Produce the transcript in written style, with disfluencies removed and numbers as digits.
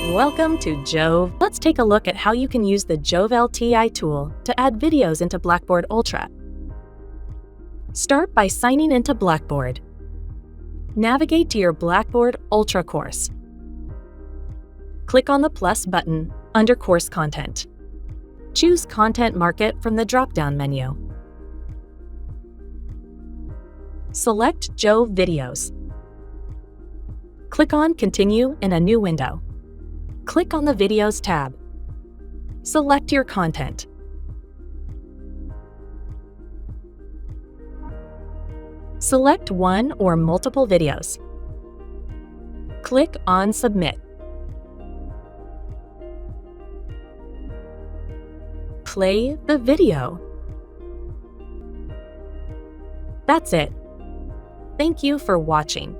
Welcome to JoVE. Let's take a look at how you can use the JoVE LTI tool to add videos into Blackboard Ultra. Start by signing into Blackboard. Navigate to your Blackboard Ultra course. Click on the plus button under Course Content. Choose Content Market from the drop-down menu. Select JoVE Videos. Click on Continue in a new window. Click on the Videos tab. Select your content. Select one or multiple videos. Click on Submit. Play the video. That's it. Thank you for watching.